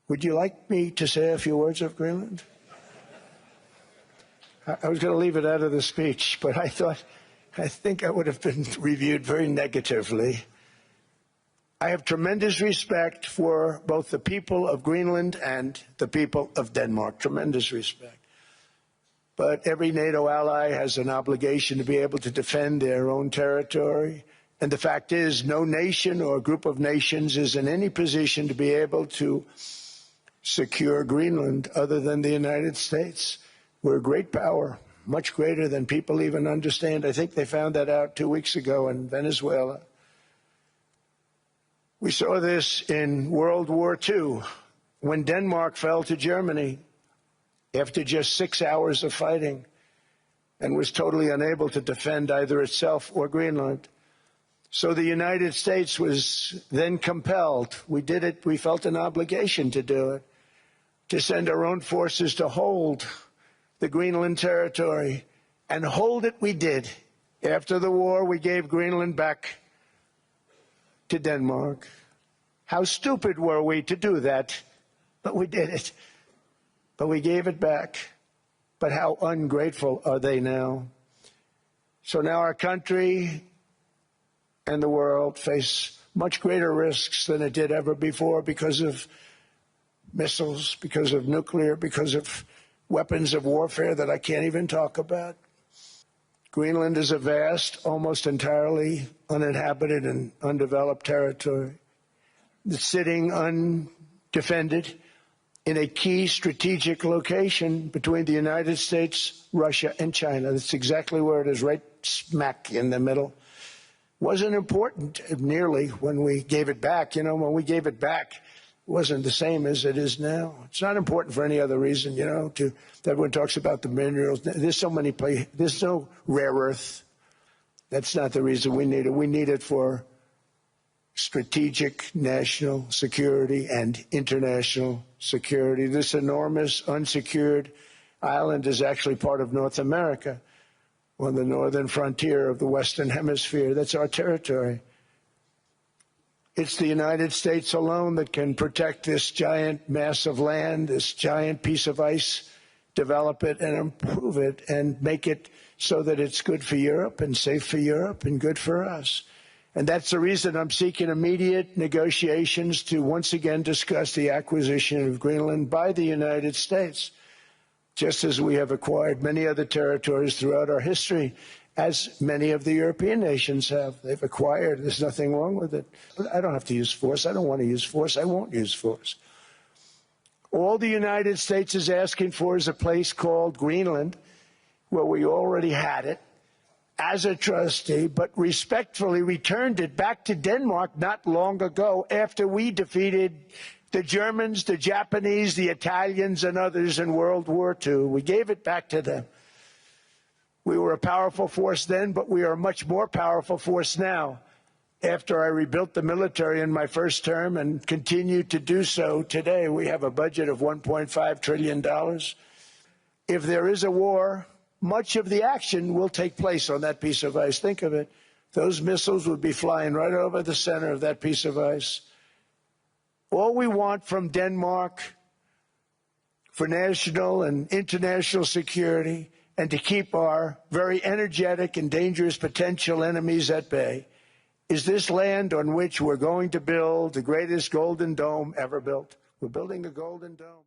Would you like me to say a few words of Greenland? I was going to leave it out of the speech, but I think I would have been reviewed very negatively. I have tremendous respect for both the people of Greenland and the people of Denmark, tremendous respect. But every NATO ally has an obligation to be able to defend their own territory. And the fact is, no nation or group of nations is in any position to be able to secure Greenland other than the United States. We're a great power, much greater than people even understand. I think they found that out 2 weeks ago in Venezuela. We saw this in World War II, when Denmark fell to Germany after just 6 hours of fighting and was totally unable to defend either itself or Greenland. So the United States was then compelled, we did it, we felt an obligation to do it, to send our own forces to hold the Greenland territory, and hold it we did. After the war, we gave Greenland back to Denmark. How stupid were we to do that? But we did it. But we gave it back. But how ungrateful are they now? So now our country and the world face much greater risks than it did ever before because of missiles, because of nuclear, because of weapons of warfare that I can't even talk about. Greenland is a vast, almost entirely uninhabited and undeveloped territory that's sitting undefended in a key strategic location between the United States, Russia, and China. That's exactly where it is, right smack in the middle. Wasn't important nearly when we gave it back. You know, when we gave it back, wasn't the same as it is now. It's not important for any other reason, you know, everyone talks about the minerals. There's so many places. There's no rare earth. That's not the reason we need it. We need it for strategic national security and international security. This enormous unsecured island is actually part of North America, on the northern frontier of the Western Hemisphere. That's our territory. It's the United States alone that can protect this giant mass of land, this giant piece of ice, develop it and improve it and make it so that it's good for Europe and safe for Europe and good for us. And that's the reason I'm seeking immediate negotiations to once again discuss the acquisition of Greenland by the United States, just as we have acquired many other territories throughout our history, as many of the European nations have. They've acquired. There's nothing wrong with it. I don't have to use force. I don't want to use force. I won't use force. All the United States is asking for is a place called Greenland, where we already had it as a trustee, but respectfully returned it back to Denmark not long ago after we defeated the Germans, the Japanese, the Italians, and others in World War II. We gave it back to them. We were a powerful force then, but we are a much more powerful force now. After I rebuilt the military in my first term and continue to do so today, we have a budget of $1.5 trillion. If there is a war, much of the action will take place on that piece of ice. Think of it. Those missiles would be flying right over the center of that piece of ice. All we want from Denmark for national and international security and to keep our very energetic and dangerous potential enemies at bay is this land on which we're going to build the greatest golden dome ever built. We're building a golden dome.